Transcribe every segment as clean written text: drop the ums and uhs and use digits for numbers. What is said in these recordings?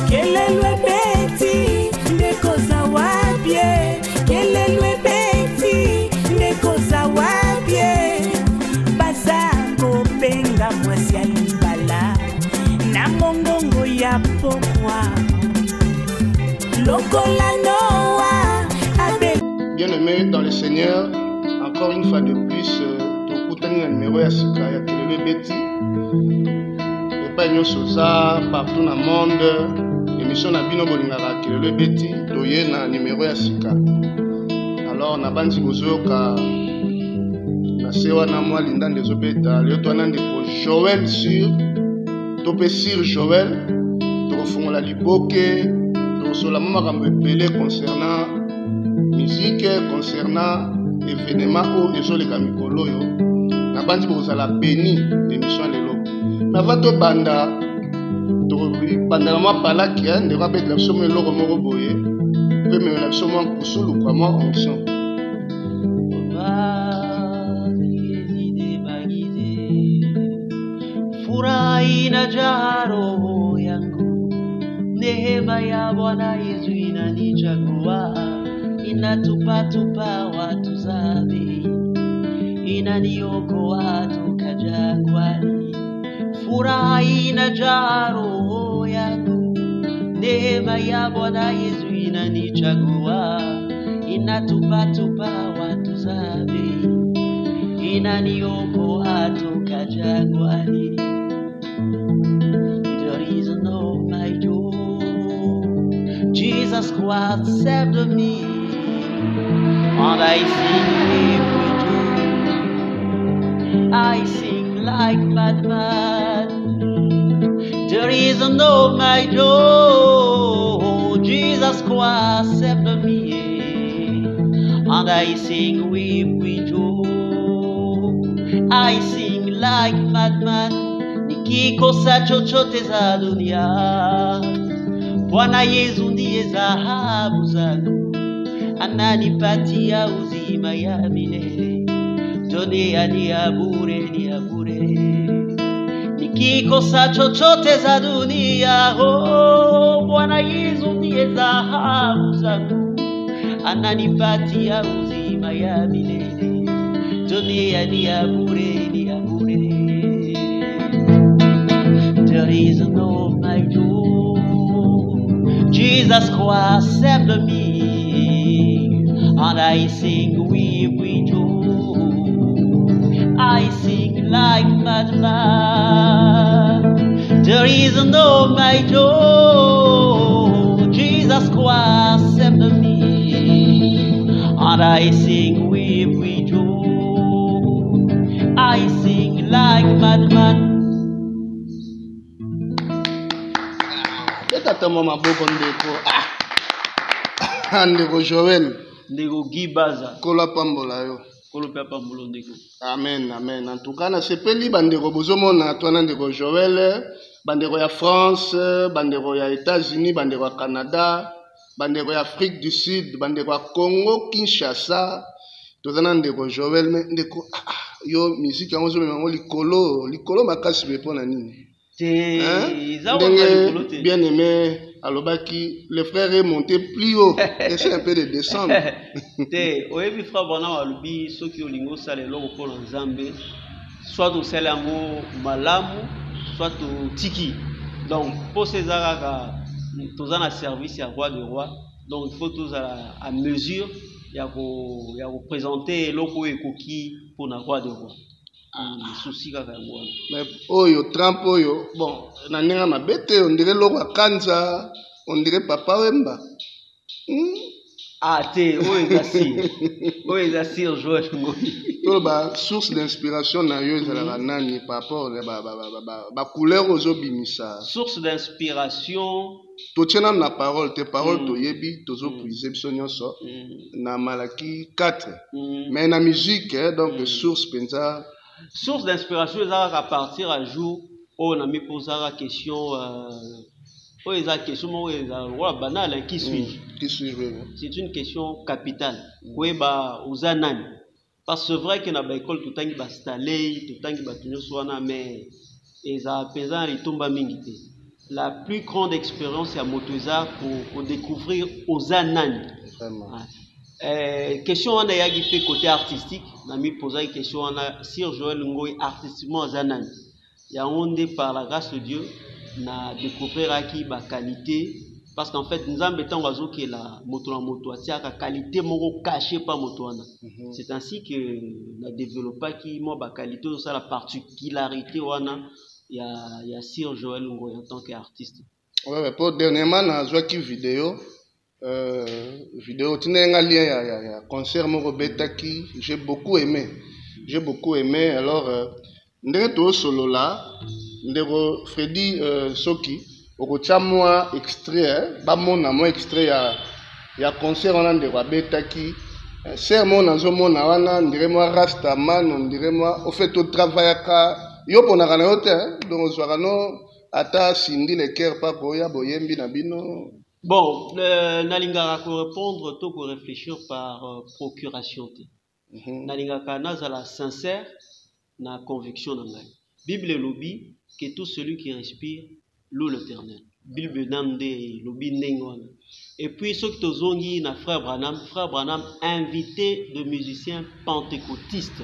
kelelwe beti ndekoza wabie kelelwe beti ndekoza wabie baza kopenga mwasi ya libala na mongongo ya pokwa lokola noa abe. Bien-aimé dans le Seigneur, encore une fois de plus, tokutani na numéro ya sika ya kelelwe beti epai nyonso za partout na monde. Émission na bino bolingaka kelelwe beti toye na numéro ya sika. Alors na bandi bozoyoka na se wana mwa linda ndezobeta leo twana ndeko Joël sur tope sur Joël tokofungola liboke tokosola mwa makambo ebele concernant musique, concernant événement oyo ezoleka mikolo oyo na bandi bokozala béni émission lelo nava tobanda tokobandela mwa palaki ndeko abetela biso mwa eloko moko boye mpe memela biso mwa nkusulu kwa mwa onction. Furahi na jaro yangu, neema ya Bwana Yesu inanichagua, inatupa watu dhambi, inaniokoa toka jangwani. Furahi na jaro yangu, neema ya Bwana Yesu inanichagua, inatupa watu dhambi, inaniokoa toka jangwani. The reason of my joy, Jesus Christ saved me, and I sing with you. I sing like madman. The reason of my joy, Jesus Christ saved me, and I sing with you. I sing like madman. Nikikosa chochote za dunia, Bwana Yesu ndiye dhahabu zangu, ananipatia uzima ya milele. Dunia ni ya bure, ni ya bure. Nikikosa chochote za dunia, oh, Bwana Yesu ndiye dhahabu zangu, ananipatia uzima ya milele. Dunia ni ya bure, ni ya bure. The reason of my joy, Jesus Christ saved me, and I sing with you. I sing like madman. The reason of my joy, Jesus Christ saved me, and I sing with you. I sing like madman. Tata maboko ndeko ndeko Joël ndeko Gibaza kola pambola yo kolo pe pambola ndeko. Amen, amen. En tout cas na sepeli bandeko bozomona twana ndeko Joël, bandeko ya France, bandeko ya États-Unis, bandeko ya Canada, bandeko ya Afrique du Sud, bandeko ya Congo Kinshasa, tozana ndeko Joël me ndeko yo musique yango zo mengo likolo makasi be pona nini. Bien aimé, alobaki, le frère est monté plus haut. Essaye un peu de descendre. Oyebi frère bana walubi soki olingo sale loko pona nzambe, soit au salango malamu, soit au tiki. Donc pour ces araka, tous en service à roi de roi. Donc il faut tous à mesure, il y a présenter loko et coquille pour la roi de roi. Souci kaka ngwana. Mais oyo Trump oyo bon na ninga mabete on dirait loko akanza on dirait papa Wemba. Ah te oyo exasir Joël Ngoi. To ba source d'inspiration na yo ezala nani par rapport ba couleur ozo bimisa. Source d'inspiration to tiena na parole tes paroles to yebi tozo puiser biso nyonso na Malaki 4. Mais na musique donc source penza. Source d'inspiration est à partir un jour où on a mis posé la question banale qui suis-je? C'est une question capitale. Oui bah aux anani. Parce que c'est vrai que na l'école tout temps installé, tout temps qui va tenir soit na mais et ça pesant les tombes mingité. la plus grande expérience à Motoza pour découvrir aux anani. Question on a fait côté artistique, on a mis posé une question on a Sir Joël Ngoy artistiquement aux anani. Il y a ondé par la grâce de Dieu, on a découvert qui ba qualité parce qu'en fait nous avons besoin oiseau qui est la moto atia la qualité moko cachée par motoana. C'est ainsi que on a développé qui moi ba qualité ça la particularité wana il y a Sir Joël Ngoy en tant qu'artiste. Ouais, pour dernièrement na joué vidéo tinenga lien ya concert moko betaki, j'ai beaucoup aimé alors ndenge to solo là ndeko Freddy Soki okotia moi extrait ba mona moi extrait ya concert wana ndeko betaki serment nazo mona wana ndire moi Rastaman on dirait moi au fait au travail ka yo pona kana yote donc zwaka no ata sindi le cœur pa koya boyembi na bino. Bon, nalingaka ko répondre to ko réfléchir par procuration te. Nalingaka nazala sincère na conviction na ngai. Bible lobi que tout celui qui respire loue l'Éternel. Bible namde lobi ndengwana. Et puis ce que tozongi na frère Branham invité de musiciens pentecôtistes.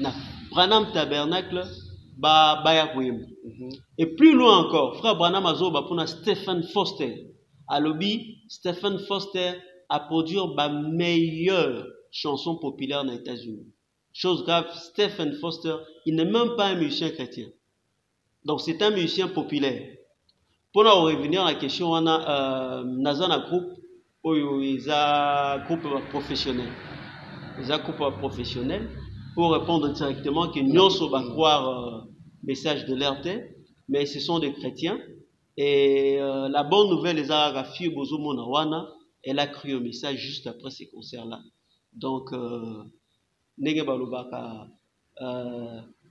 Na Branham Tabernacle ba ya koyemba. Et plus loin encore, frère Branham azoba pour Stephen Foster. À lobby, Stephen Foster a produit la meilleure chanson populaire dans les États-Unis. Chose grave, Stephen Foster, il n'est même pas un musicien chrétien. Donc c'est un musicien populaire. Pour nous revenir à la question, on a un groupe, un groupe professionnel. Un groupe professionnel pour répondre directement que nous sommes croire message de l'RT, mais ce sont des chrétiens. Et la bonne nouvelle, les Arafio Bozomo Nawana, elle a cru au message juste après ces concerts-là. Donc, Nege Balobaka,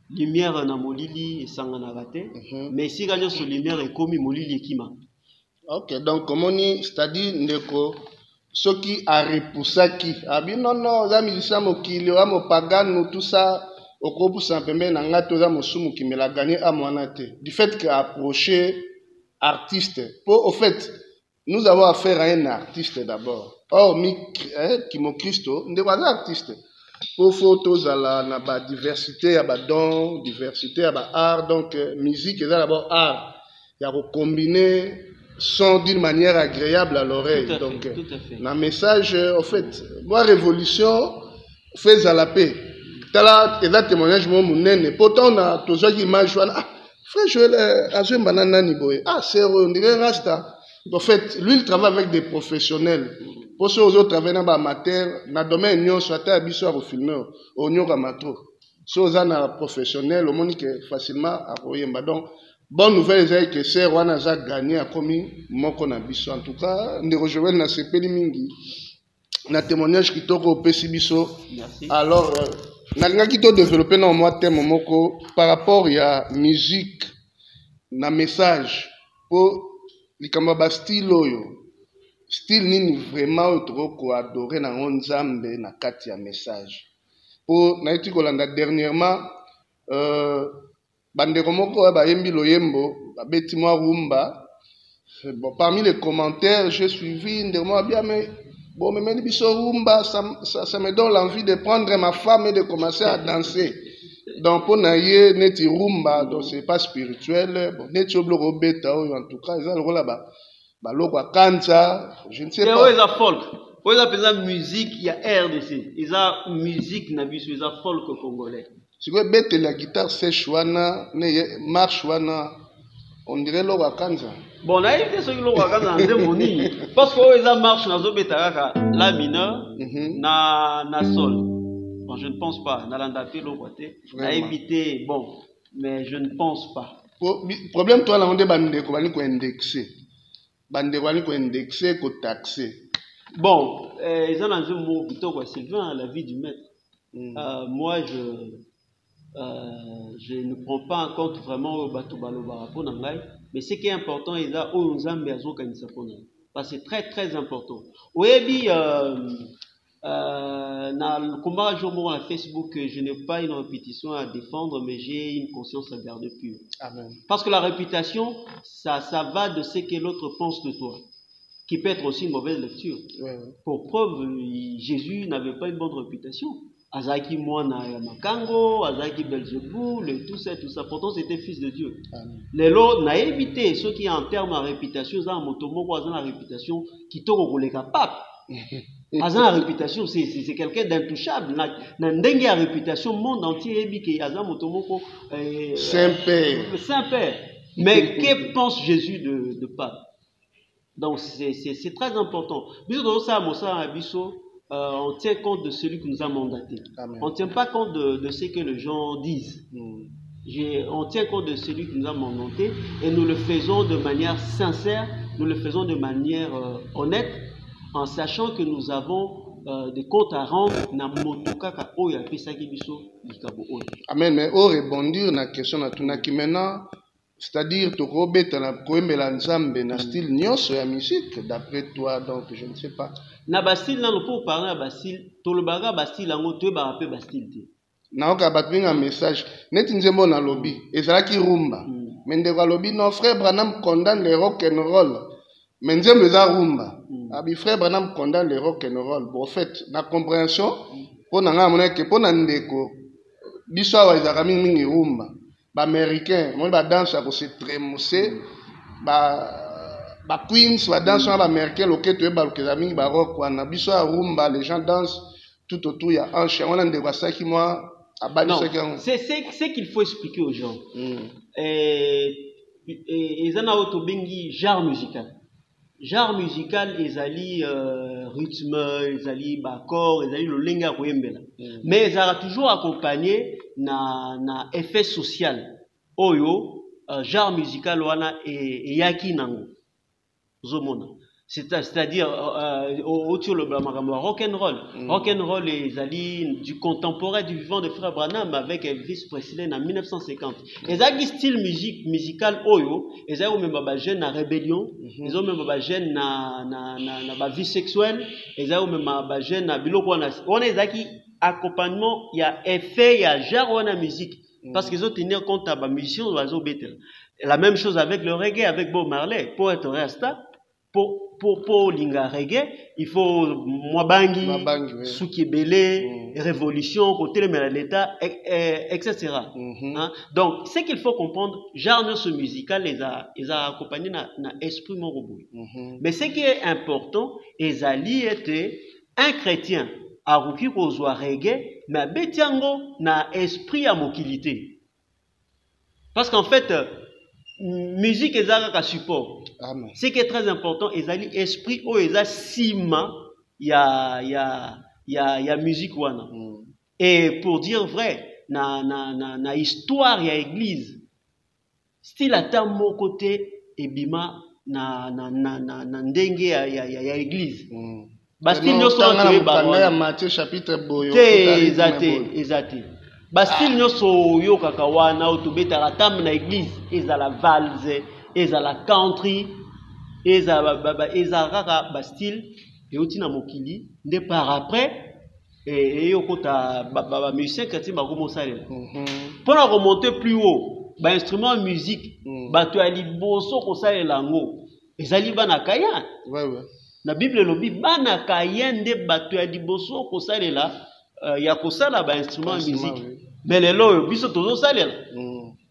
lumière na molili et sanganagate, mais si gagnons sur lumière et commis molili et kima. Ok, donc, comme on dit, c'est-à-dire, Ndeko, ceux qui a repoussé qui, ah bien non, non, les musiciens mokili, les pagans, tout ça. Au groupe simplement nanga toza mosumu qui me l'a gagné à moanate du fait qu'il a approché artiste pour au fait nous avons affaire à un artiste d'abord qui mo Christo ndeko artiste pour photos à la diversité à don diversité à art donc musique est d'abord art il y a combiner son d'une manière agréable à l'oreille donc un message au fait moi révolution fait à la paix. Tala eza témoignage mo munene pourtant na tozwa ki image wana frère Joël azwe banana ni boye c'est on dirait rasta en fait lui il travaille avec des professionnels pour ceux autres travailler na ba amateur na domaine nyonso ata biso a filmer o nyoka matro so za na professionnel au moni que facilement a koyemba donc bonne nouvelle c'est que c'est wana za gagné a commis moko na biso en tout cas ndeko Joël na sepeli mingi na témoignage qui toko pesi biso alors nalingaki to développer na moi thème moko par rapport ya musique na message pour likamba ba style oyo style nini vraiment trop ko adorer na nzambe na kati ya message pour na iti kolanda dernièrement bandeko moko ba yembi loyembo ba beti moi rumba bon parmi les commentaires j'ai suivi ndemo bien mais bon, mais rumba, ça me donne l'envie de prendre ma femme et de commencer à danser. Donc, pour naïe, neti rumba, donc c'est pas spirituel. Bon, neti oblo beta, en tout cas, ils ont le rôle là-bas. Bah, l'eau quoi, kanta, je ne sais pas. Ils ont folk. Ils ont musique, il y a RDC. Ils ont musique, ils ont folk congolais. Si vous bête la guitare sèche, marche, on dirait l'eau quoi, kanta. Bon, on a été sur le parce que ça marche dans la mineur, na sol. Bon, je ne pense pas. Na landapé l'eau côté. Na évité, bon, mais je ne pense pas. Problème toi là on dit bande ko bani ko indexer. Bande ko bani ko indexer ko taxer. Bon, ils ont un mot plutôt quoi Sylvain la vie du maître. Moi je ne prends pas en compte vraiment au bateau balobara pour nangai. Mais ce qui est important, c'est là où nous avons besoin de parce que c'est très très important. Oyebi Dans le combat jour sur Facebook, je n'ai pas une répétition à défendre, mais j'ai une conscience à garder pure. Amen. Parce que la réputation, ça va de ce que l'autre pense de toi, qui peut être aussi une mauvaise lecture. Ouais. Pour preuve, Jésus n'avait pas une bonne réputation. Azaki Moana Makango, Azaki Belzeboul, tout ça. Pourtant, c'était fils de Dieu. Les lots n'a évité ceux qui, en termes de réputation, ils ont un motomoko, ils ont la réputation qui t'auront les capables. Ils ont la réputation, c'est quelqu'un d'intouchable. N'endengue la réputation, le monde entier, ils ont un motomoko. Saint-Père. Saint-Père. Mais que pense Jésus de Pape? Donc, c'est très important. On tient compte de celui qui nous a mandaté. Amen. On ne tient pas compte de ce que les gens disent. On tient compte de celui qui nous a mandaté et nous le faisons de manière sincère, nous le faisons de manière honnête, en sachant que nous avons des comptes à rendre. Amen. Mais au rebondir na question na tunaki maintenant, c'est-à-dire tu robeta na koembela nzambe na style nyonso ya musique d'après toi, donc je ne sais pas. Na bastille na pour parler na bastille, to le baga bastille ngo to ba rapper bastille te. Na oka batwinga message neti nzembo na lobby ezalaki rumba. Mais ndeko lobby non frère Branham condamne le rock and roll. Mais nzembo eza rumba. Abi frère Branham condamne le rock and roll. Bon en fait, na compréhension pour na ngana ke pour na ndeko biso wa ezaka mingi rumba. Ba américain, moi ba danse à se trémousser, ba queens ba danse ba américain loke to ba loke mingi ba rock wana biso a rumba, les gens dansent tout autour, il y a un chien on a ndeko ça qui moi non, c'est ce qu'il faut expliquer aux gens. Et ça na auto bengi genre musical. Genre musical ezali rythme, ezali accord, ezali le lenga koyembela. Mais ça a toujours accompagné na effet social. Oyo genre musical wana e yaki nango. Zomona. C'est-à-dire autour le rock and roll. Rock and roll ezali du contemporain du vivant de Frère Branham avec Elvis Presley en 1950. Ezali style musical oyo, ezali même ba jeune na rébellion, ezali même ba jeune na vie sexuelle, ezali même ba jeune na biloko wana. On ezaki accompagnement, il y a effet, il y a genre wana musique parce qu'ils ont tenu compte à ba musicien oiseau betel. La même chose avec le reggae avec Bob Marley pour être rasta pour linga reggae, il faut Mwabangi, Souki Belé, Révolution, côté le l'État, etc. Hein? Donc, ce qu'il faut comprendre, genre ce musical les a accompagné na esprit morobo. Mais ce qui est important, Ezali était un chrétien, à Ruki Kozwa reggae, mais Betiango na esprit à mokilité. Parce qu'en fait, musique ezalaka support. Amen. Ce qui est très important, ezali esprit o eza sima ya musique wana. Et pour dire vrai, na histoire ya église, style ata mon côté ebima na ndenge ya église. Bastille nyoso na Matthieu chapitre boyo. Exacté. Bastille nyoso yo kaka wana otubeta tam na église ezala valse ezala country ezala kaka Bastille et otina mokili nde par après et yokota ba musicien kati ba komosalela pour la remonter plus haut ba instrument musique bato ya liboso kosalela ngo ezali bana kaya na bible lobi bana kaya nde bato ya liboso kosalela ya kosala ba instrument musique mais les lois biso tozo salela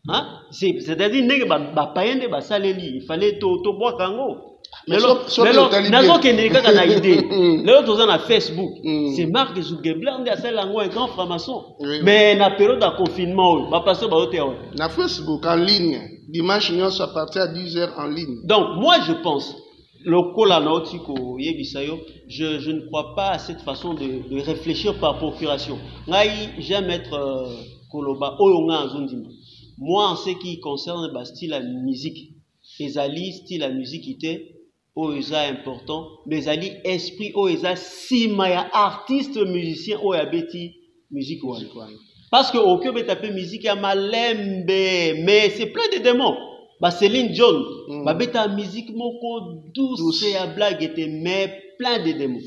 hein c'est-à-dire ndenge ba payende ba saleli il fallait to boire kango nazo kende kaka na idée lelo toza na Facebook c'est Mark Zuckerberg nde asala ngo un grand franc-maçon mais na période de confinement ba passer ba hôtel na Facebook en ligne dimanche nyonso à partir de 10h en ligne. Donc moi je pense je ne crois pas à cette façon de réfléchir par procuration. J'aime être Koloba Oyonga Azondima. Moi, en ce qui concerne le style la musique, ezali style la musique était oeza important, mais ezali esprit oeza simaya artiste musicien oya beti musique wana. Parce que au que betape musique ya malembe, mais c'est plein de démons. Bah Céline John, bah beta musique moko douce et à blague était mais plein de démons.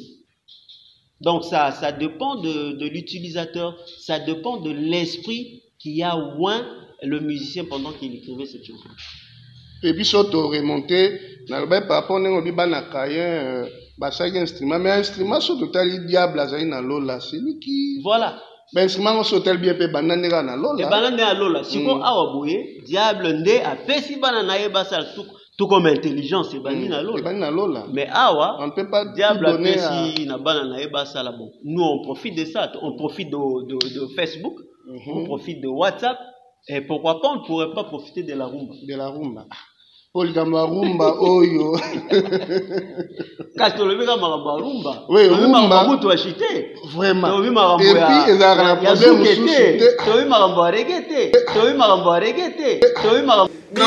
Donc ça dépend de l'utilisateur, ça dépend de l'esprit qu'il y a ouin le musicien pendant qu'il écrivait cette chanson. Et puis surtout remonter, par rapport à Cayen, un instrument, mais un instrument surtout le diable à Lola, c'est lui qui. Voilà. Ben instrument on saute bien pe banane na Lola. Et banane na Lola, si ko awaboye, diable ndé a pesi banana yeba ça tout comme intelligence c'est banane na Lola. Mais awa, on ne peut pas diable a pesi na banana yeba ça là bon. Nous on profite de ça, on profite de Facebook, on profite de WhatsApp et pourquoi pas on ne pourrait pas profiter de la rumba. De la rumba. Olgamba rumba oyo. Quand tu le vis comme rumba. Oui, rumba. Tu as chuté. Vraiment. Et puis ils ont un problème sous chuté. Tu as eu maramba reggaeté. Tu as eu maramba reggaeté. Tu as eu maramba. Quand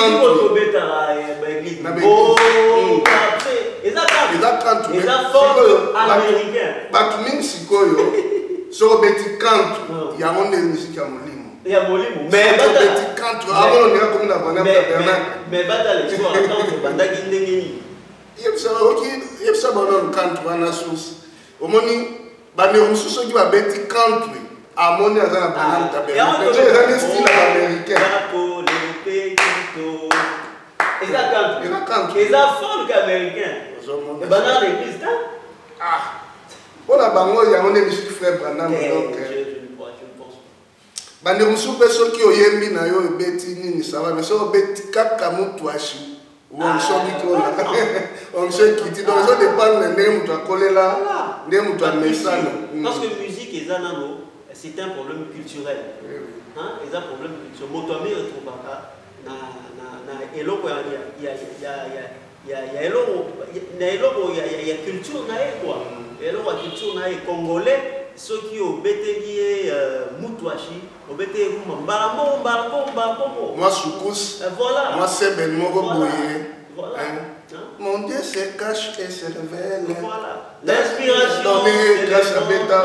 américain. Batuming sikoyo. So beti kantu. Ya monde musique ya molimo. Ya molimo. Mais beti kantu. Avant on est comme la bonne mais bata l'histoire quand bandaki ndengeni. Yebsa bonon kantu wana source. Omoni bane mususo ki ba beti kantu. Amoni azana banana tabela. C'est un style américain. Et ça folk américain. Et banane l'église là. Ah. On a bango ya on est musique frère banane donc. Bane musupe soki oyembi na yo beti nini ça va mais so beti kaka mutu ashi. On sait qui dit donc ça dépend de n'importe quoi coller là n'importe message. Parce que musique et zanano c'est un problème culturel. Hein, c'est un problème culturel. Motoami retrouve pas na eloko il y a culture na quoi. Eloko culture na congolais ceux qui ont bételier mutwashi au bété moi soukous voilà moi c'est ben moko boye voilà mon Dieu se cache et se révèle voilà l'inspiration grâce à Beta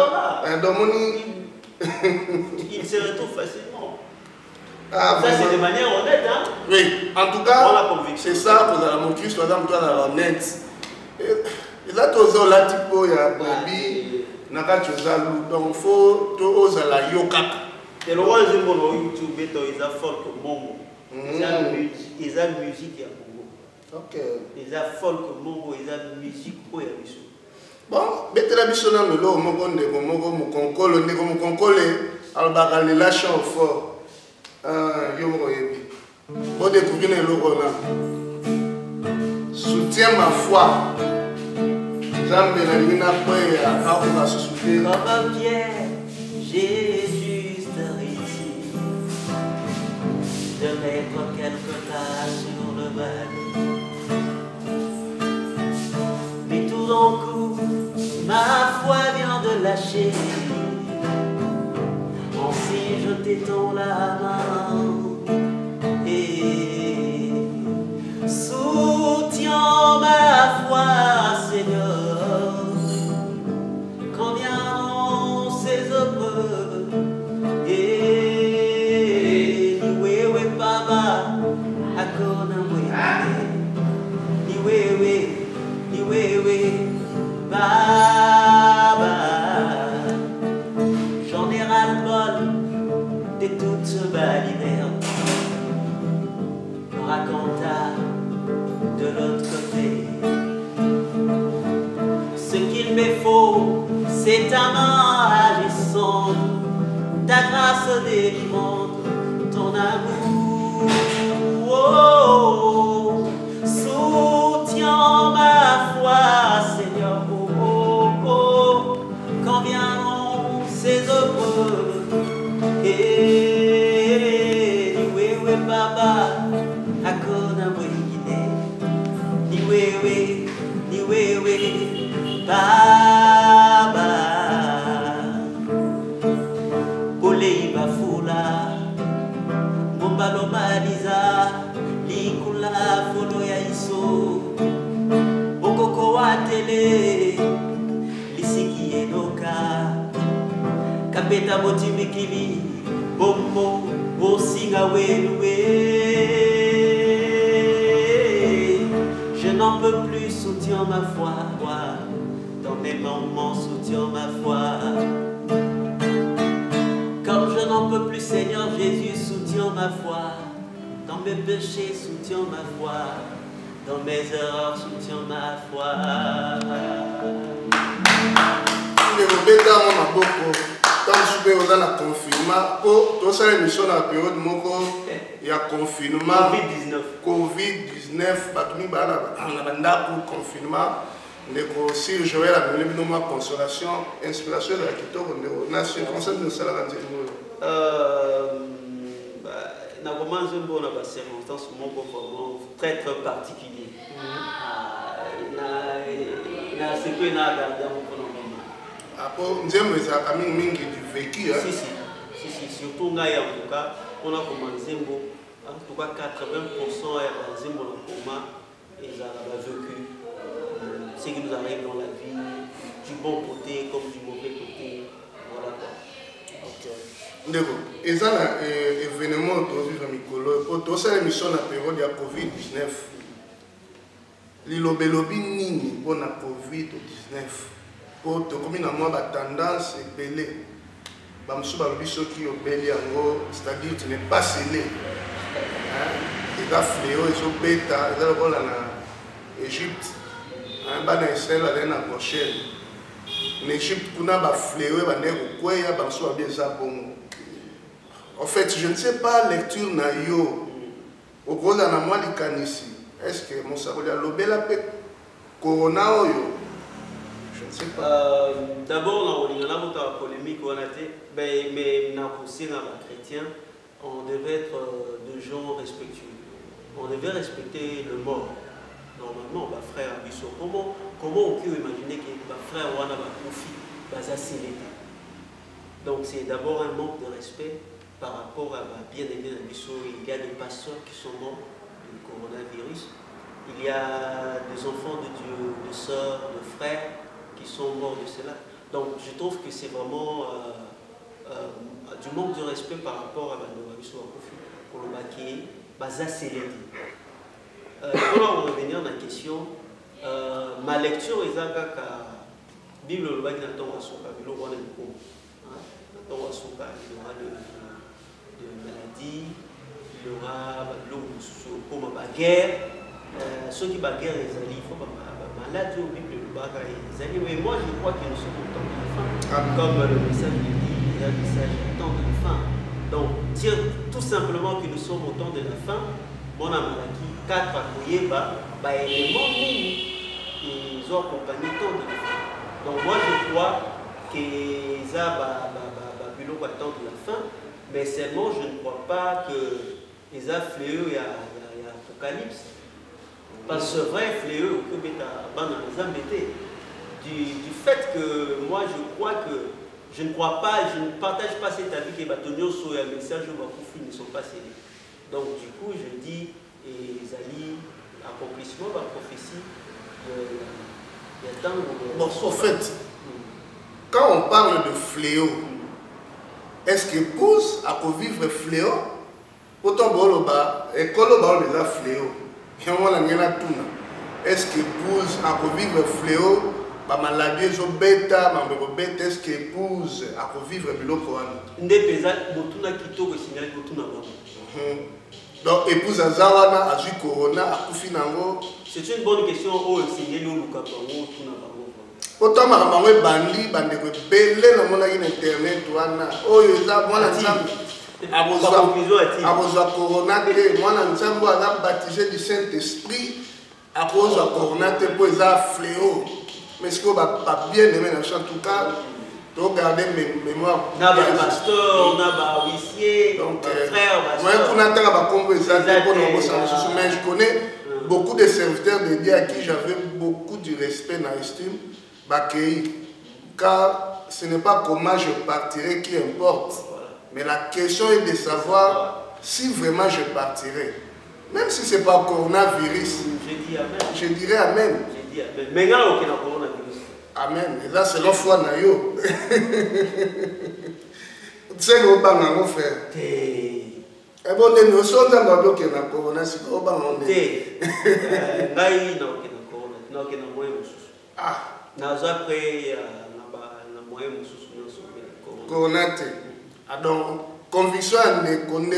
il se retrouve facilement. Ah, ça c'est de manière honnête hein. Oui, en tout cas c'est ça pour la mon Christ par exemple toi dans honnête et là tous là tipo ya baby donc faut tous la yoka et le roi de YouTube ils a folk mongo ils a musique ya Congo. OK ils a folk mongo ils a musique pour ya biso bon betela biso na lelo moko ndeko moko mukonkolo ndeko mukonkole albaka le lâche au fort yo moko yebi bon découvrir le roi soutiens ma foi. Comme un pierre, j'ai juste réussi de mettre quelques tas sur le bal. Mais tout d'un coup, ma foi vient de lâcher. Ainsi je t'étends la main et soutiens ma foi, Seigneur. J'en ai ras-le-bol de toute ce baliverne. Raconta de l'autre côté. Ce qu'il me faut, c'est ta main agissante, ta grâce délivrante, ton amour. Oh, soutiens ma foi, Seigneur. Quand viendront ces épreuves, et oui, Baba, à Kona Wikine, oui, Baba, Olei Bafula, Bombalo Maliza, Likula Folo Yaiso, Okoko Atele. Kapeta motimikili bombo bosinga weluwe. Je n'en peux plus, soutiens ma foi dans mes moments soutiens ma foi. Quand je n'en peux plus, Seigneur Jésus, soutiens ma foi. Dans mes péchés, soutiens ma foi. Dans mes erreurs, soutiens ma foi. Quand je suis dans le confinement, tout ça est mission dans la période il y a confinement, Covid-19, confinement, si je vais la consolation, inspiration de la Kitoko, nation, comment ça nous sert à dans une circonstance très très particulier. du vécu. Si, surtout en tout cas, on a commencé en tout cas 80% de Zimbo et ils ont vécu ce qui nous arrive dans la vie, du bon côté comme du mauvais côté. Voilà quoi. Et ça, l'événement de Mikolo, pour toute cette émission de la période de la Covid-19, l'Ilobelobi Nini pour la Covid-19, pour te communiquer à moi la tendance est belée. C'est-à-dire que tu n'es pas scellé. Il y a fléau, il y a bêta, il y a Égypte, il y a Israël, il y a prochaine. En Égypte, il y a fléau, il y a en fait, je ne sais pas la lecture na yo. Au gros, dans moi, est-ce que mon cerveau a lobé la paix corona ou yo? Je ne sais pas. D'abord, on a une polémique, mais dans les chrétiens, on devait être de gens respectueux. On devait respecter le mort. Normalement, frère Abisso, comment on peut imaginer que frère Wana va confier donc c'est d'abord un manque de respect par rapport à bien-aimé Abisso. Il y a des pasteurs qui sont morts du coronavirus. Il y a des enfants de Dieu, de sœurs, de frères qui sont morts de cela. Donc je trouve que c'est vraiment du manque de respect par rapport à Abisso pour le baquet, pour revenir à la question, ma lecture est la Bible le bac il y aura de maladies, il y aura comme la guerre, ceux qui la guerre il faut malade au Bible le bac mais moi je crois que nous sommes au temps de la fin, comme le message le dit, il y a un message au temps de la fin. Donc dire tout simplement que nous sommes au temps de la fin, mon amalaki 4 à Koyeba, élément ils ont accompagné le temps de la fin. Donc moi je crois que ça va temps de la fin, mais seulement je ne crois pas que les fléaux il y a apocalypse. Parce que vrai fléau que du fait que moi je crois que je ne crois pas, je ne partage pas cet avis que Batonio sur le message de Bakoufi ne sont pas scellés. Donc du coup je dis les alliés, l'accomplissement de la prophétie, il y a tant de... Bon, en fait, quand on parle de fléau, est-ce que pousse à vivre fléau? Autant boloba, et koloba on est là fléau. Est-ce que pousse à vivre fléau? Ma maladie est bêta, ma bêta, est-ce que pousse à vivre biloko? Donc, épouse Azawana, Azu Corona, Akufi Nango. C'est une bonne question. Autant ma bandi, bande belé dans mon internet, à Corona, moi, je baptisé du Saint-Esprit, à cause de Corona, pour les fléau. Mais ce qu'on va pas bien aimer dans tout cas, de regarder mes mémoires. On a un pasteur, on a un huissier, un frère, mais je connais beaucoup de serviteurs de Dieu à qui j'avais beaucoup de respect dans l'estime. Car ce n'est pas comment je partirai qui importe, mais la question est de savoir si vraiment je partirai. Même si ce n'est pas coronavirus, je dirais Amen. Mais il y a aucun coronavirus. Amen. Et là, c'est l'offre na yo. Tu sais qu'on va en faire. Et bon, nous sommes dans le bloc na corona, c'est qu'on va en faire. Ah. Nazo après na moyen mususu nyonso corona te. Ah donc conviction ne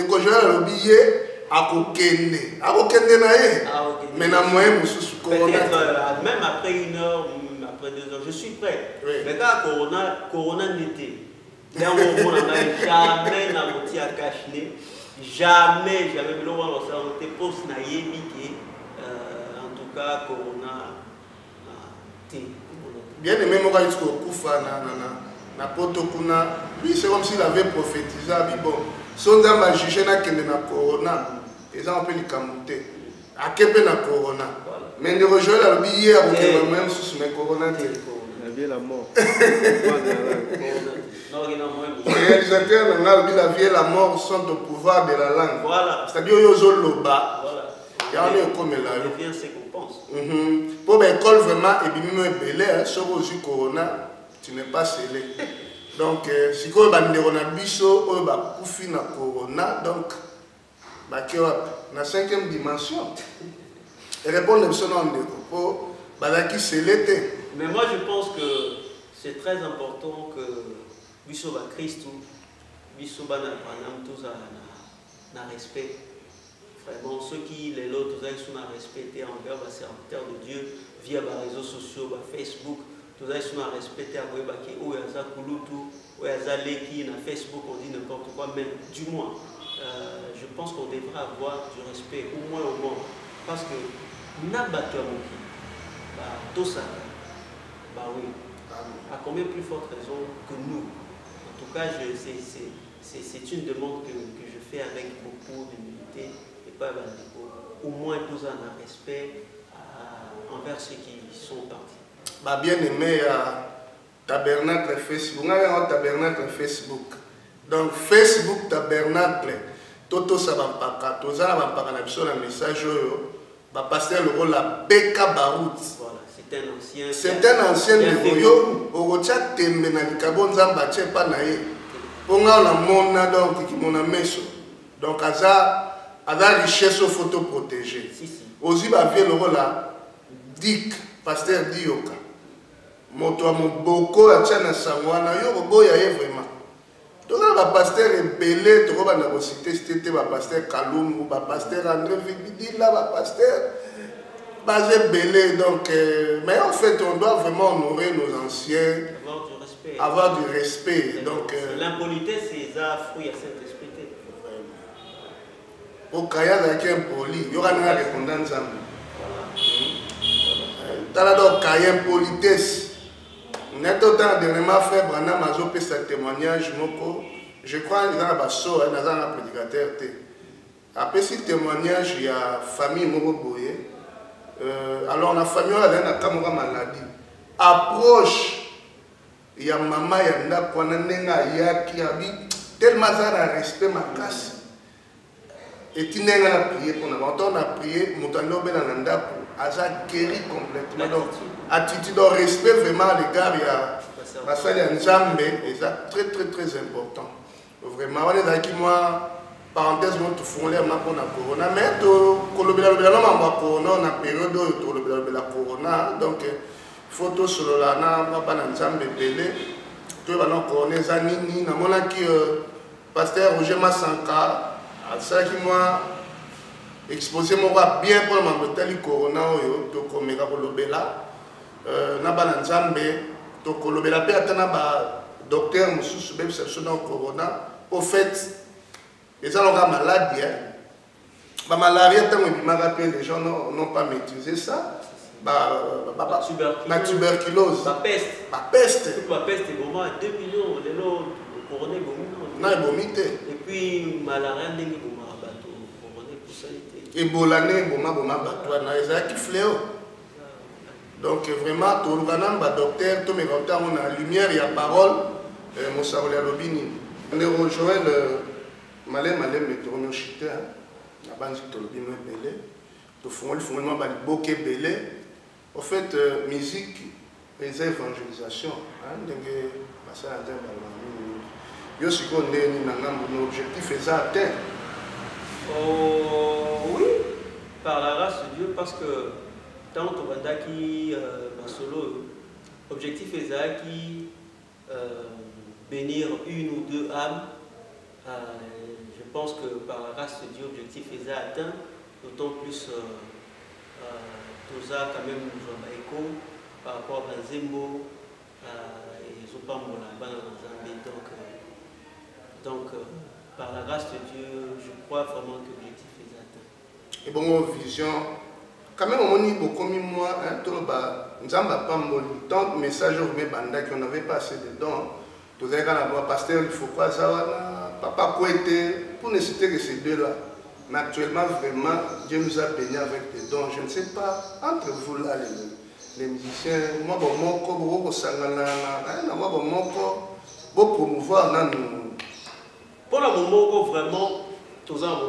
ko jola lo billet akokende na ye. Mais na moyen mususu corona. Peut-être même après 1 heure, après 2 heures, je suis prêt. Oui. Mais quand corona n'était jamais na moti à cacher, jamais le on s'est poste na yebi en tout cas corona té. Bien aimé moi quand il kufa na poto kuna, lui c'est comme s'il avait prophétisé bon son dame jugé na kende na corona et ça on peut lui camoter à kepe na corona mais de rejoindre le billet au même sous mais corona té la mort. Le réalisateur la vie et la mort sont au pouvoir de la langue. Voilà. C'est-à-dire yozo loba. Voilà. Il y a un comme là. On devient ce qu'on pense. Pour l'école vraiment et bien même belé sur au corona, tu n'es pas scellé. Donc si quoi bande on biso o ba kufi na corona donc ba na 5e dimension. Et répondre à ce nom de pour ba qui scellé. Mais moi je pense que c'est très important que biso ba Christ biso ba na tous na respect. Vraiment ceux qui les autres sont à respecter envers les serviteurs de Dieu via les réseaux sociaux, Facebook, tous sont à respecter à voir que ou yaza kulutu, ou yaza leki na Facebook on dit n'importe quoi, mais du moins je pense qu'on devrait avoir du respect au moins parce que n'a battu à mon tout ça. Bah oui, à combien plus forte raison que nous. En tout cas, c'est une demande que je fais avec beaucoup d'humilité et pas au moins tous un respect envers ceux qui sont partis. Bah bien aimé tabernacle Facebook, on a un tabernacle Facebook. Donc Facebook tabernacle, toto ça va pas, tout ça va pas sur un message bah pasteur le rôle la Beka Barout. Voilà. C'est un ancien niveau. Au chat tembe na likabo nzamba tche pa na ye. Ponga la mona donc qui mona meso. Donc aza richesse photo protégée. Ozi ba vie le rôle la Dick pasteur Dioka. Moto mo boko a tcha na sangwana yo boya ye vraiment. Donc ba pasteur belé to ba na ko citer ba pasteur Kalumbu ba pasteur André Vidila ba pasteur basé belé donc mais en fait on doit vraiment honorer nos anciens, avoir du respect. Donc l'impolitesse c'est ça fruit à cet esprit. Au Kaya avec un poli, il y aura une répondance à Tala donc Kaya politesse. Net autant dernièrement frère Brana Mazo fait ce témoignage moko. Je crois qu'il y a un basso, un prédicateur. Après ce témoignage, il y a famille Moko Boye. Alors la famille a une maladie. Approche, il y a maman, il y a un qui a tellement de respect ma casse. Et tu n'as pas prié pour nous. On a prié, mon temps a guéri complètement. Donc, attitude de respect vraiment à l'égard, il y a un Nzambe, et ça très très très important. Vraiment, on est là moi. Parenthèse, nous faisons les mains pour la corona, mais on a période où la corona, donc photo sur la nana, pas d'ensemble belé, tu vas nous connaître Zanini, na mona qui pasteur Roger Massanka, ça qui moi exposé moi bien pour m'embêter corona to komeka ko lobela, na ba nzambe to ko lobela pe atana ba docteur mususu be perception na corona, au fait les gens ont malade, la malaria, les gens n'ont pas maîtrisé ça. La tuberculose. La peste. La peste. La peste est vraiment 2 millions. Les gens couronné non, vomité. Et puis, malaria, il y a un bateau. Couronné pour ça. Ebola, il y a un bateau. Il fléau. Donc, vraiment, tout le monde, docteur, tout le monde, on a la lumière, il y a parole. Mon sarolia lobini. On est rejoint le. Malé métronome chité, la bande de l'obino belé, tout fond le fondement bali boké belé. En fait, musique et évangélisation. Donc, ça a été yo si qu'on est un objectif est atteint. Oui, par la grâce de Dieu, parce que tant que bandaki solo objectif est qui bénir une ou deux âmes. Je pense que par la grâce de Dieu, l'objectif est atteint, d'autant plus Toza quand même nous a écho par rapport à Zembo et Zopambola donc par la grâce de Dieu, je crois vraiment que l'objectif est atteint. Et bon, vision, quand même, on dit beaucoup moi, tant de messages qu'on n'avait pas assez dedans. Tout ça, quand pasteur, il ne faut pas ça, papa Kouete, pour ne citer que ces deux-là. Mais actuellement, vraiment, Dieu nous a bénis avec des dons. Je ne sais pas, entre vous là, les musiciens, moi, pour promouvoir, pour le moment, vraiment, tout ça,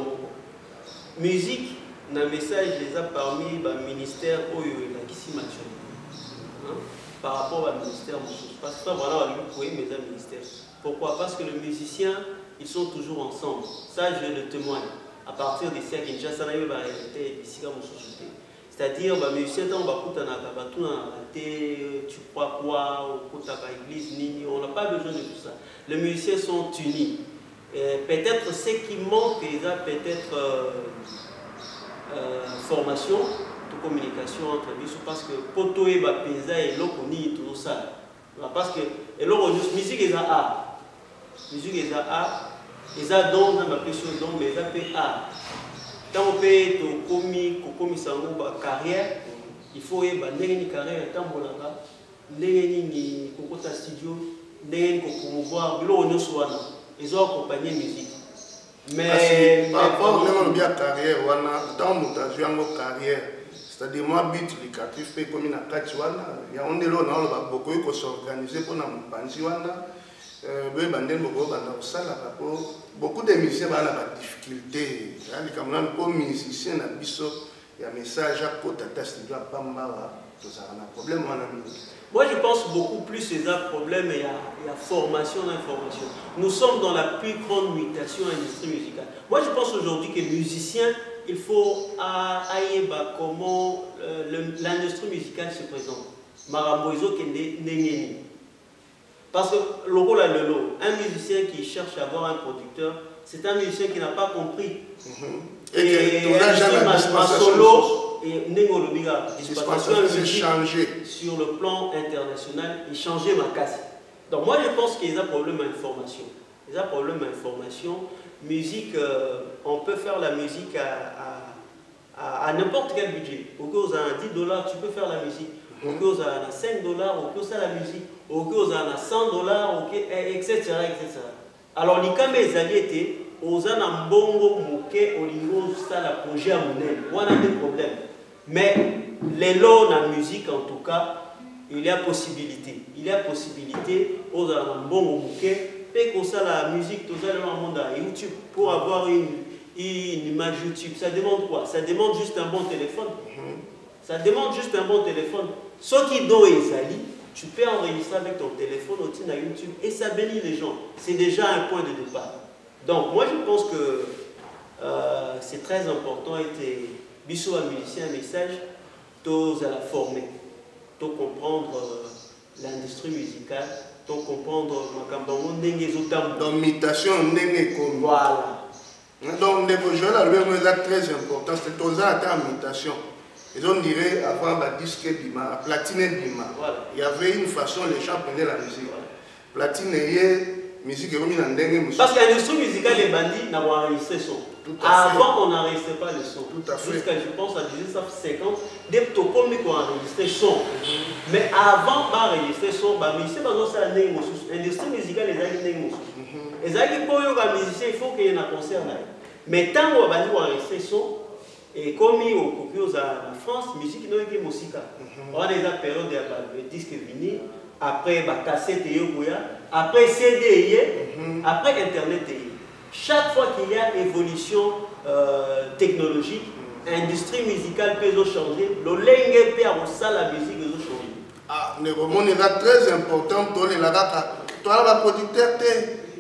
musique, dans le message, les a parmi le ministère où il y a ici par rapport au ministère, parce que voilà, mais le ministère. Pourquoi? Parce que les musiciens, ils sont toujours ensemble. Ça, je le témoigne. À partir de ça, Kinshasa, il y a une réalité ici dans mon société. C'est-à-dire, les musiciens, tu crois quoi, l'église, on n'a pas besoin de tout ça. Les musiciens sont unis. Peut-être ce qui manque, il y a peut-être formation de communication entre nous, parce que poto et bapeza et l'okoni tout ça. Parce que musique est art. Musique est art. Ils ont don dans ma pression don, mais ils ont art. Tant on peut comme sango carrière, il faut une carrière tant bolanga, ni kokota studio, ni promouvoir, ils ont accompagné musique. Mais par rapport même bien carrière, dans mon carrière, c'est-à-dire moi but éducatif comme une Katiwana, il y a beaucoup qui s'organiser pour nous Panziwana. Beaucoup de musiciens ont des difficultés. Comme musicien, il y a un message à côté de studio à Pambara. Moi, je pense beaucoup plus à ces problèmes et à la formation d'information. Nous sommes dans la plus grande mutation de l'industrie musicale. Moi, je pense aujourd'hui que musicien, il faut ailler comment l'industrie musicale se présente. Maramboizo Kende. Parce que un musicien qui cherche à avoir un producteur, c'est un musicien qui n'a pas compris. Et un solo et Nengolobiga, changer sur le plan international et changer ma casse. Donc moi je pense qu'il y a un problème d'information. Il y a un problème d'information. Musique, on peut faire la musique à n'importe quel budget. Au cas où vous avez $10, tu peux faire la musique. Au cas où vous avez $5, au cas où ça la musique. Au cas où vous avez $100, etc. Alors les caméras étaient aux anambongo moké olingo ça la projet à monnaie. On a des problèmes. Mais les lots en musique en tout cas, il y a possibilité. Il y a possibilité aux anambongo moké et comme ça la musique tout ça le monde à YouTube pour avoir une image YouTube. Ça demande quoi? Ça demande juste un bon téléphone. Ça demande juste un bon téléphone. Ce qui doit Ezali, tu peux enregistrer avec ton téléphone au à YouTube et ça bénit les gens. C'est déjà un point de départ. Donc moi je pense que c'est très important et Bissot a musicien un message, tous à la former, tous comprendre l'industrie musicale, tous comprendre dans l'imitation, voilà. Donc les projets là, très important, c'est tous à la imitation. Et on dirait avant la disque Bima, platine Bima, il y avait une façon les gens prenaient la musique. Platine et musique parce que l'industrie musicale les bandits n'a pas enregistré son. Avant on n'enregistrait pas le son. Tout à fait. Jusqu'à je pense à 1950, des tocomiques ont enregistré son. Mais avant d'enregistrer son, l'industrie musicale les a dit les a dit pour les musiciens il faut qu'il y ait un concert là. Mais tant qu'on va enregistrer son et comme au en France, musique n'a pas musique. On a des périodes de disque vinyle, après cassette après CD, après Internet. Chaque fois qu'il y a évolution technologique, l'industrie musicale peut changer, le langue peut avoir la musique peut changer. Ah, mais le monde est très important pour les producteur.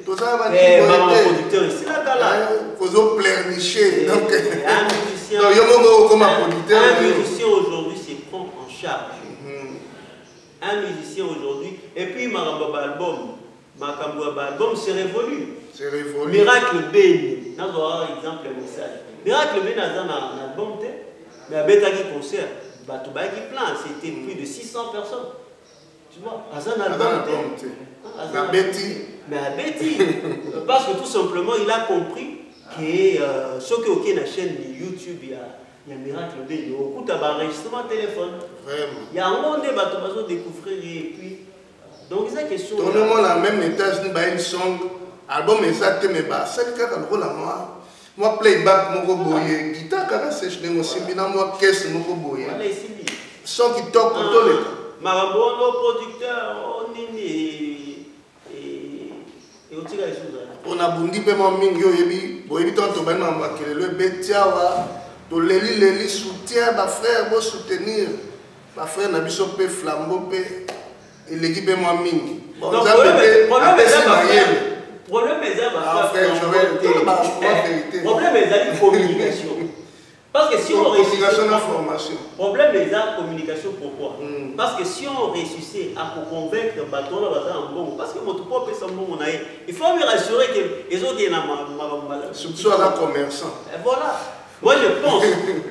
Tout ça va dire producteur ici là. Faut pleurnicher. Donc un musicien comme producteur. Un musicien aujourd'hui c'est prendre charge. Un musicien aujourd'hui, et puis Maramba album, album c'est révolu. C'est révolu. Miracle Ben, nous avons un exemple, un message. Miracle Ben a un album, mais à Betagi concert, Batubagi plein, c'était plus de 600 personnes. Tu vois, à un album. À Betty. Mais à Betty. Parce que tout simplement, il a compris que ce qui est la chaîne de YouTube, il y a Miracle Ben, il y a beaucoup d'enregistrement téléphone. Vraiment. Il y a un monde de bateaux découvrir et puis. Donc, c'est la question. Tournement la même étage, nous avons une song, album exact, mais c'est le cas de moi. Moi, playback, mon boye, guitare, car c'est je n'ai aussi mis dans moi, caisse, mon boye. Son qui toque pour tous les cas. Marambo, producteur, on est et on tire les choses. On a bondi pe mon mingo yebi boyebi ton to ban mamba kelelo betia wa to leli soutien ba frère bo soutenir ba frère na biso pe flambeau pe elegi pe mon mingi bon ça problème est là vérité problème est là communication parce que si on réussit information problème est là communication pourquoi parce que si on réussit à convaincre bateau là en bon parce que mon tout propre ça bon il faut me rassurer que les autres surtout à la commerçant et voilà moi je pense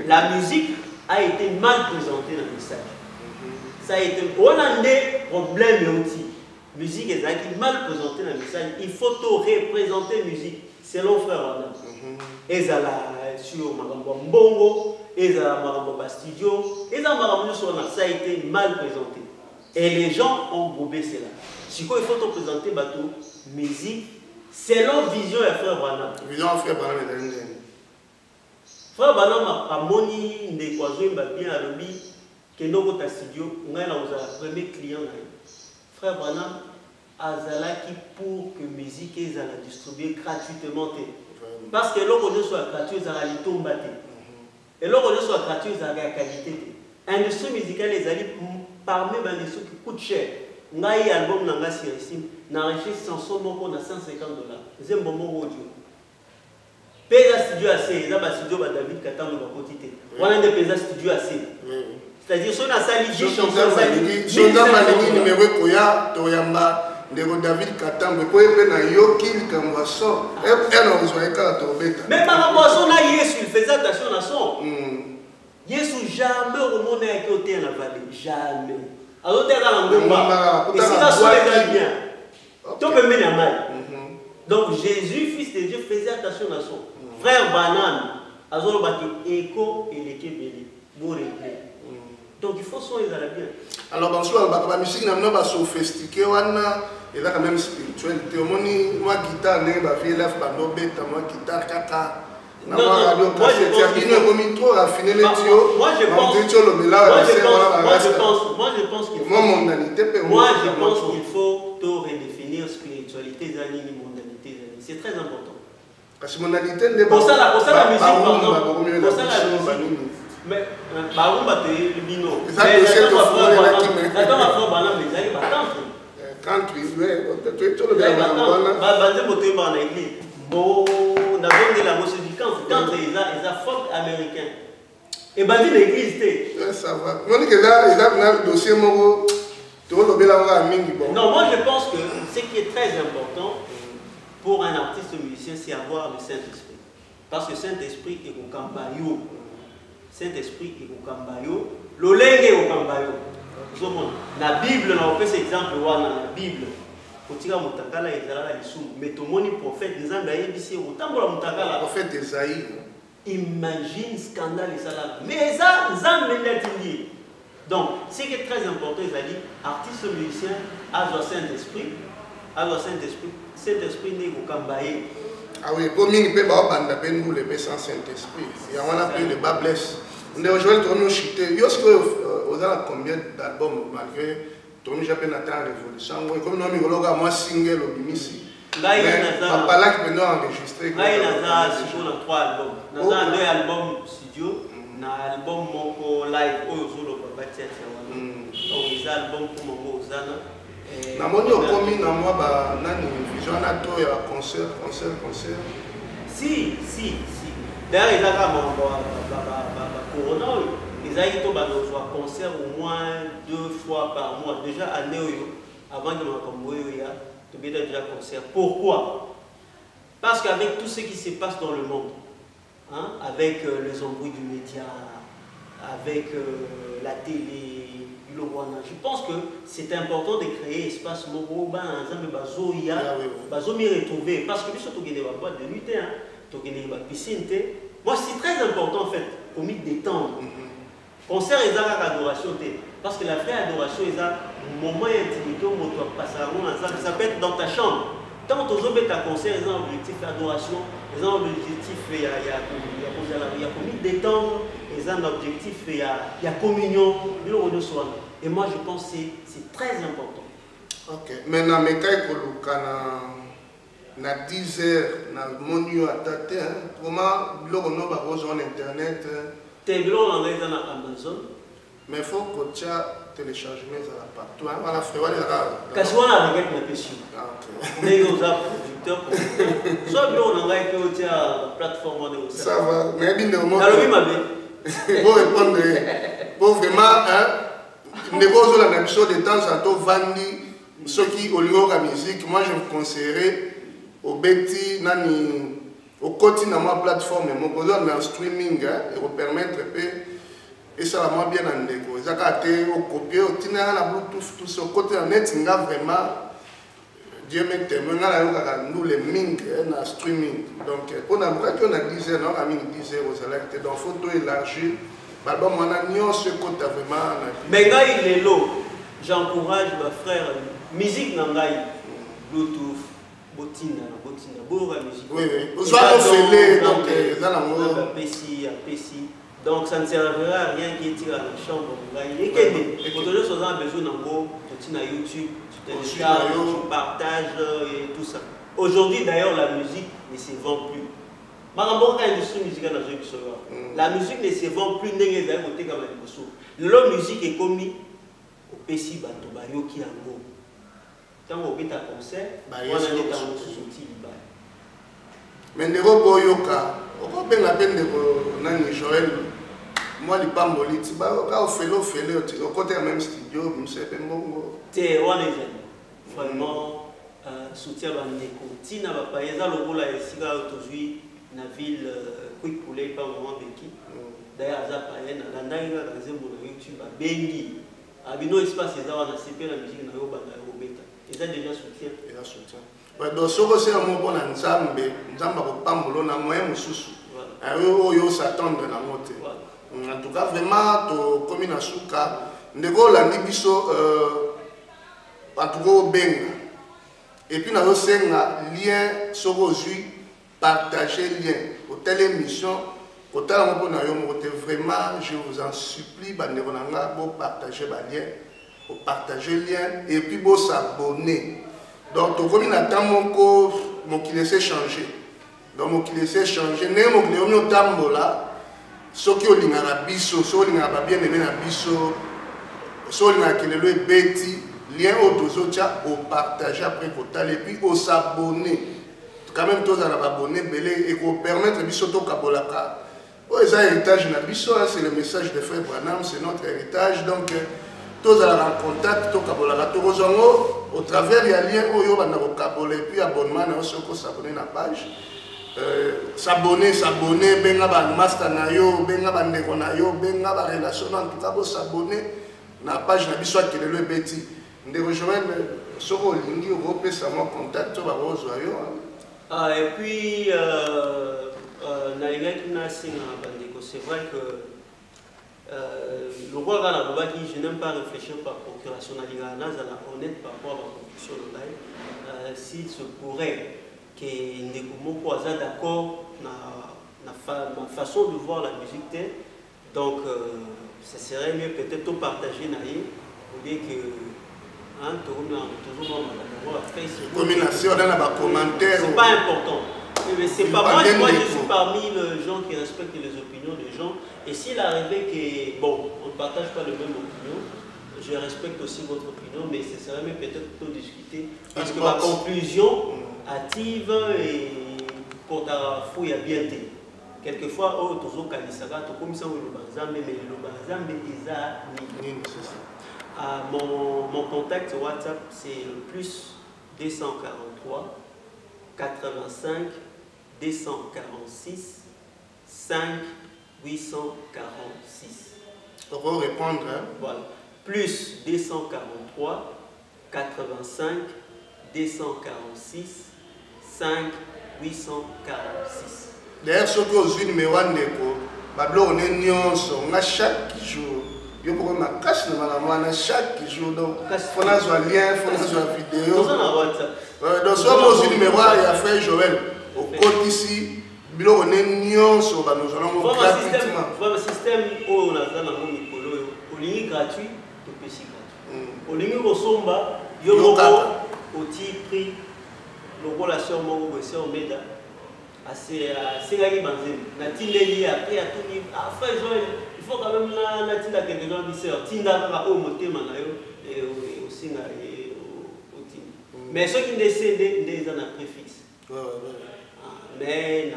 la musique a été mal présentée dans le message ça a été on a des problèmes aussi musique est mal présentée dans le message il faut tout représenter musique selon frère Wanda ezala sur Marambo Mbongo ezala Marambo Bastudio ezala Marambo sur ça a été mal présenté et les gens ont gobé cela si quoi il faut te présenter bateau musique selon vision et frère Wanda vision frère Wanda frère Wanda a moni ne kwazo bien à lobby que nous ta studio ngai na uza premier client frère Wanda azalaki pour que musique ezala distribuer gratuitement parce que l'on soit gratuit à la tombate et l'on soit gratuit à la qualité industrie musicale les alliés parmi les industries qui coûtent cher ngai album nanga sirisim na enregistré chanson moko na $150 zembo moko audio pesa studio assez là ba studio ba David Katambo ba quantité wana nde pesa studio assez c'est-à-dire son asali 10 chansons sali sonda malingi numéro koya toyamba ndeko David Katambo ko epe na yoki likamwa son elle on zoé ka to beta même par rapport à son là Yesu il faisait attention à son Yesu jamais au monde a côté la vallée jamais alors t'es dans l'angomba et si la son est bien tu peux mener mal donc Jésus fils de Dieu faisait attention à son frère Banane azolo baki écho et les kebeli pour donc il faut soigner la bien alors dans ce la musique n'a pas sophistiqué et là quand même spiritualité au moni moi guitare n'est pas vie là bando beta moi guitare kaka non moi je pense qu'il faut comme trop raffiner les tuyaux moi je pense qu'il faut tout redéfinir spiritualité zani mondanité c'est très important parce que mondanité n'est pas pour ça la musique pardon pour ça la musique mais barumba te bino mais attends ma frère bana mais zali batante country ouais tu le bien banze moto ba na église bo na zone la musique du country ils a folk américain et bandi l'église té ça va on dit que là ils ont un dossier moko to lo bela nga mingi bon non moi je pense que ce qui est très important pour un artiste musicien c'est avoir le Saint-Esprit parce que Saint-Esprit est au cambayo Saint-Esprit est au cambayo lolenge au cambayo la Bible na opesa exemple wana na Bible otika mutakala ezala lisumu mais tomoni prophète nzambe ayebisi otambola mutakala prophète Esaïe imagine scandale ezala mais ça nzambe ndati donc ce qui est très important ezali artiste musicien azwa Saint-Esprit Saint-Esprit n'est au cambaye ah oui pour mingi pe ba banda pe nous le sans Saint-Esprit il y a on a pris le bas blesse on est aujourd'hui tourner chité yosko ozala combien d'albums malgré tourner jappé na ta révolution comme non mi gologa moi single obimisi ngai naza papa là qui peut enregistrer ngai naza sur na 3 albums naza 2 albums studio na album moko live oyo zolo ba tia wana donc les albums pour moko ozana na moni okomi na moi ba nani vision na to ya concert si d'ailleurs ils ont ba corona Les aïtos un concert au moins 2 fois par mois. Déjà à Néo, avant que je me déjà concert. Pourquoi? Parce qu'avec tout ce qui se passe dans le monde, hein, avec les embrouilles du média, avec la télé, je pense que c'est important de créer espace moro, retrouver parce que nous sommes dans boîte de nuit, dans piscine. Moi c'est très important en fait, pour m'y détendre. Concert et adoration, parce que la vraie adoration est un moment intimité où ça peut être dans ta chambre. Tant que tu as un concert, il y a un objectif d'adoration, il y a un objectif, il y a commis détendre, il y a un objectif, il y a communion, et moi je pense que c'est très important. Ok, maintenant, je vais na 10 heures, na monu à tate, comment l'on a sur internet. Tu on est dans Amazon. Mais il faut que tu télécharges partout. Voilà, frère, parce qu'on a avec ma question. Mais nous avons producteur. Soit on a avec la plateforme de ça va, mais bien de moi. Alors oui, ma belle. Pour répondre, pour vraiment, négocier la même chose de temps en temps, vendre ceux qui ont la musique. Moi, je vous conseillerais au Betty, nani, au quotidien ma plateforme, mon besoin d'un streaming, et vous permettre et ça va bien en déco. Ça a été copié, au tina la Bluetooth, tout ce côté en net, il y a vraiment Dieu me témoigne, nous les ming, na streaming. Donc, on a beaucoup qu'on a 10 heures, on a mis 10 heures aux électeurs, donc photo élargie. Bon, on a mis ce côté vraiment. Mais là, il est là. J'encourage ma frère, musique nangai, Bluetooth. Botina, musique. Oui, oui. Vous avez fait donc donc ça ne servira à rien qui tire à la chambre. Et aujourd'hui, on a besoin d'un YouTube, tu partages et tout ça. Aujourd'hui, d'ailleurs, la musique ne se vend plus. L'industrie musicale la musique ne se vend plus. La musique est commise au Pessi Batobayo qui a un quand on fait un concert, on a des temps sous mais ne boyoka, on peut la peine de nani Joël. Moi, les pamboli, tu vas au félo, au côté même studio, je sais pas bongo. C'est vraiment soutien à Ndeko. Tina va pas, il y a le rôle à Esiga aujourd'hui, dans la ville, quick poulet, pas vraiment béki. D'ailleurs, à Zapayen, à Landaïga, dans YouTube, à Bengi. À Bino Espace, il y a un CP, la musique, dans le Beta. Ils ont déjà soutien. Il a soutien. Donc, ce que c'est un mot pour Nzambe, Nzambe va pambolo na moyen mususu. Yo s'attendre na moté. En tout cas, vraiment, to comme na suka, ndeko la biso en tout cas benga. Et puis na senga lien soko zui partager lien. Au telle émission, au tel moment na yo moté vraiment, je vous en supplie bandeko nanga bo partager ba lien. Pour partager le lien et puis pour s'abonner. Donc, comme il attend mon qui laisse changer. Donc, mon qui laisse changer. Né mon qui laisse tambola. Ceux qui ont l'ingara biso, ceux qui ont bien aimé la biso, ceux qui ont le bêti, lien au dozo au partager après votre et puis au s'abonner. Quand même, tous à abonner et pour permettre biso to kabolaka. C'est un héritage na biso, c'est le message de Frère Branham, c'est notre héritage. Donc, tous en contact, au travers, il y a un lien où il y a et puis abonnement, on s'abonner à la page. S'abonner, benga ba master na yo, benga ba ndeko na yo, benga ba relation, en tout cas, s'abonner à la page na biso qui le bêti. Ndeko Joël, soko lingi au pe ça mon contact ba rozo yo. Et puis na ilek na singa bandeko, c'est vrai que le roi qui je n'aime pas réfléchir par procuration honnête par rapport à la constitution locale. S'il se pourrait que Ndeko soit d'accord ma façon de voir la musique, donc ce serait mieux peut-être tout partager au lieu que toujours combination dans les commentaires. C'est pas important. Mais c'est pas moi, je suis parmi les gens qui respectent les opinions des gens. Et s'il arrivait que, bon, on ne partage pas les mêmes opinions, je respecte aussi votre opinion, mais ce serait mieux peut-être plutôt discuter. Parce que ma conclusion hâtive et pour ta fouille à bien été. quelquefois, oh, toujours Kalisaka, tout comme ça, le Bazambe, mais le Bazambe est à mon contact WhatsApp, c'est le plus 243 85 246 5 846. On va répondre. Hein? Voilà. Plus 243 85 246 5 846. D'ailleurs, ce que vous numéro 1 on est chaque jour. Il faut que je chaque jour. Donc, il faut que je lien, il faut que je vidéo. Donc, soit mon numéro 1, il y a frère Joël. Au côté ici, on est sur nous allons gratuitement. Le système où on a ligne gratuit, au PC gratuit. Au ligne au somba, il y a au petit prix, le relation au monsieur Omeda. C'est la libanzine. Nathalie après à tout niveau. Après il faut quand même Nathalie à quelque chose qui sert. Tinda va au monter manayo et aussi au team. Mais ceux qui décèdent des ans préfixe. Mais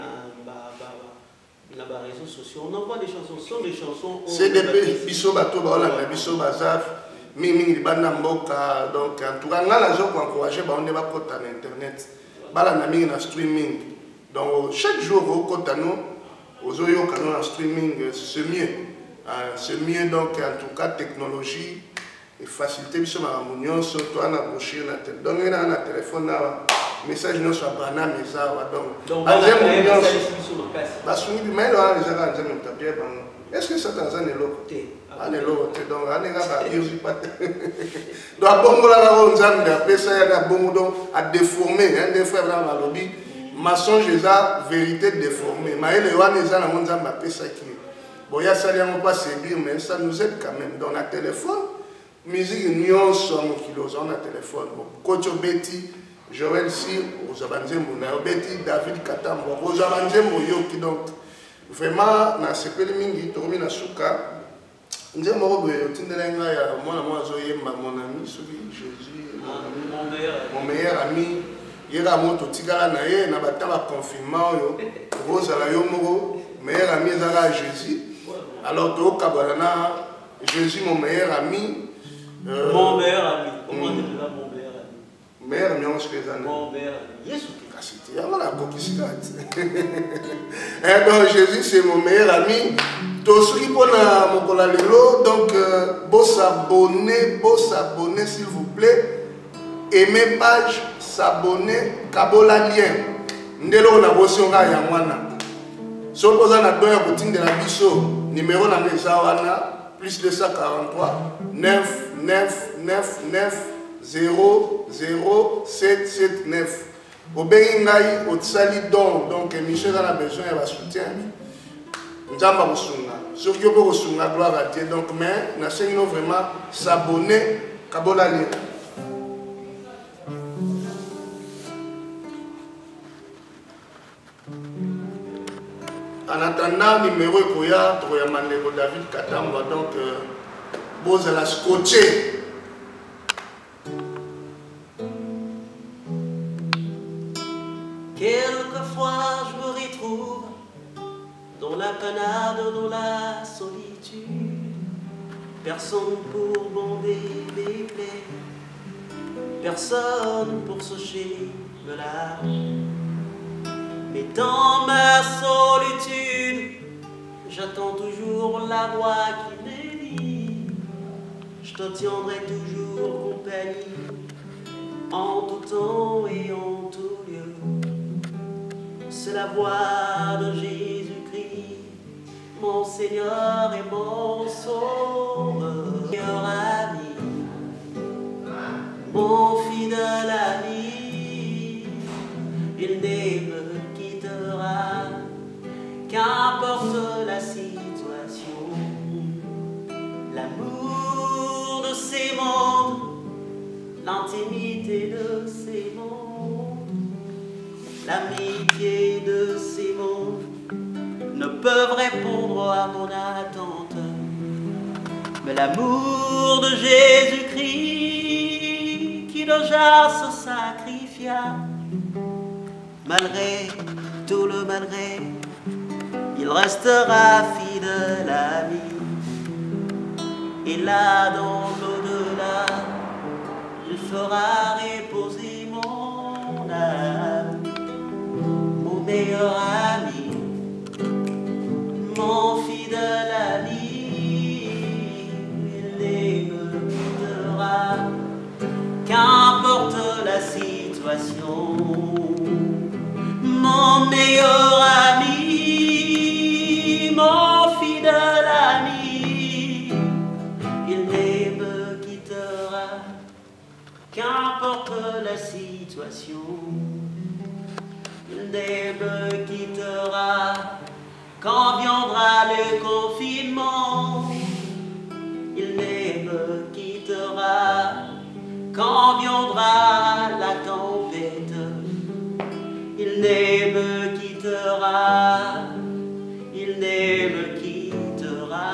na réseaux sociaux, on envoie des chansons, ce sont des chansons. C'est des biso bato baola na biso bazaf. Mingi libanda mboka donc en tout cas ngala zo ko encourager ba on va kota na internet. Bala na mingi na streaming. Donc chaque jour au Kotano, aux Oyo Kano en streaming, c'est mieux. C'est mieux donc en tout cas technologie et facilité bisous ma réunion surtout à la brochure na tel. Donc il y a un téléphone là message non soit bana mesa donc basuni mais là les gens ont un tapis est-ce que ça Tanzanie est locoté donc on est là pas donc bongo là on zande après ça il y a bongo donc à déformer des frères dans la lobby mensonge eza vérité déformée maele wana eza na monzamba pesa ki boya sali yango pas séduire mais ça nous aide quand même dans la téléphone musique nyonso mokilo on a téléphone kocho beti Joël si aux abanzembo na beti David Katambo aux abanzembo yoki donc vraiment na sepeli mingi tokomi na suka nzembo ko boyo tindelenga ya mwana mwazo yemba mon ami celui Jésus mon meilleur ami. Il y a un tigala na ye na bataba confinement yo rozala yo moko meilleur ami ezala Jésus alors to kabana Jésus mon meilleur ami mon meilleur ami comment dire là mon meilleur ami meilleur ami on se présente mon meilleur ami Yesu kasiti ya mala kokisika et donc Jésus c'est mon meilleur ami to soki pona mokola lelo donc beau s'abonner s'il vous plaît. Aimer page, s'abonner, kabola lien. Ndelo na bosi onga ya mwana. So poza na doya koting de la biso, numéro na mesa wana plus 243 9 9 9 9 0 0 7 7 9. Obengi ngai otsali don donc émission a besoin de soutien. Nzamba kosunga. Soki yo ko sunga gloire à Dieu donc mais na sengi vraiment s'abonner, kabola lien. En attendant, numéro Koya, Mandego David Katamba, donc, Bose la scotché. Quelquefois, je me retrouve dans la panade, dans la solitude. Personne pour bander mes plaies, personne pour sécher mes larmes. Mais dans ma solitude, j'attends toujours la voix qui me dit: je te tiendrai toujours compagnie, en tout temps et en tout lieu. C'est la voix de Jésus-Christ, mon Seigneur et mon Sauveur, ami, mon fidèle ami, il ne me quittera, qu'importe la situation. L'amour de ces mondes, l'intimité de ces mondes, l'amitié de ces mondes ne peuvent répondre à mon attente. Mais l'amour de Jésus-Christ qui déjà se sacrifia, malgré tout le malgré, il il restera fidèle ami. Et là dans l'au-delà, il fera reposer mon âme. Mon meilleur ami, mon fidèle ami, il ne me quittera, qu'importe la situation. Mon meilleur ami, mon fidèle ami, il ne me quittera, qu'importe la situation. Il ne me quittera quand viendra le confinement. Il ne me quittera quand viendra la tempête. Il ne me quittera, il ne me quittera.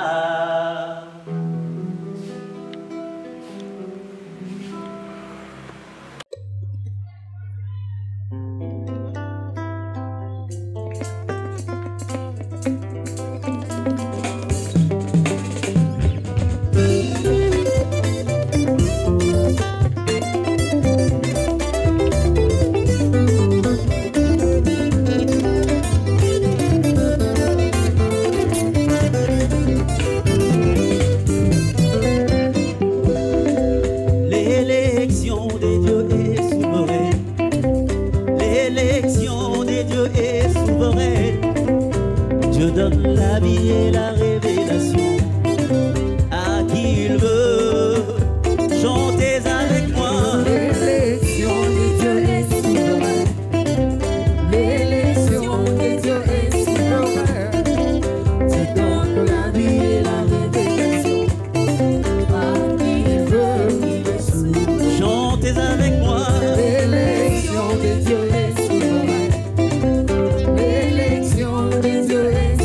Donne la vie et la révélation à qui il veut. Chantez avec moi. L'élection de Dieu est souveraine. L'élection de Dieu est souveraine. Tu donnes la vie et la révélation à qui il veut, il est souverain. Chantez avec moi. L'élection de Dieu est souveraine. L'élection de Dieu est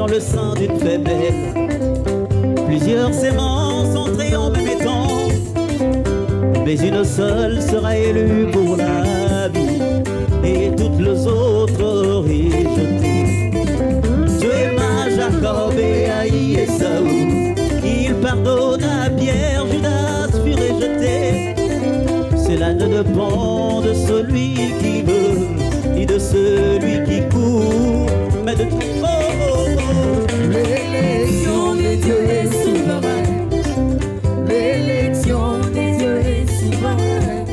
le sein d'une faiblesse, plusieurs semences entrées en même temps, mais une seule sera élue pour la vie, et toutes les autres rejetées. Dieu aima Jacob et haït Esaü, il pardonna Pierre, Judas fut rejeté. Cela ne dépend de celui qui veut, ni de celui qui court, mais de tout. L'élection de Dieu est souveraine. L'élection de Dieu est souveraine.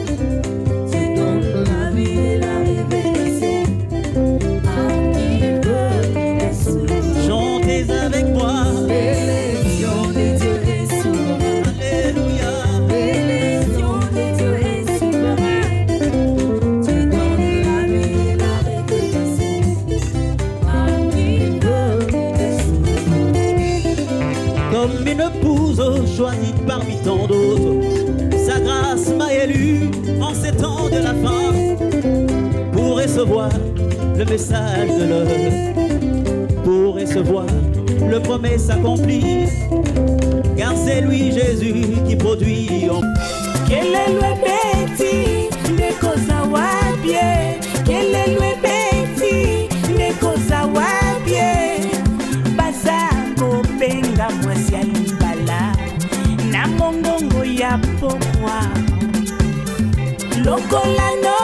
Tu donnes la vie et la révélation à qui veut, il est souverain. Chantez avec moi. L'élection de Dieu est souveraine. Alléluia. L'élection de Dieu est souveraine. Tu donnes la vie et la révélation à qui veut, il est souverain. Comme une épouse choisie parmi tant d'autres, sa grâce m'a élu en ces temps de la fin pour recevoir le message de l'heure, pour recevoir le promesse accomplie, car c'est lui Jésus qui produit en Kelelwe beti nekoza wabie, kelelwe beti nekoza wabie, bazako benga mwasi ya limbala na mongongo ya pokwa lokola no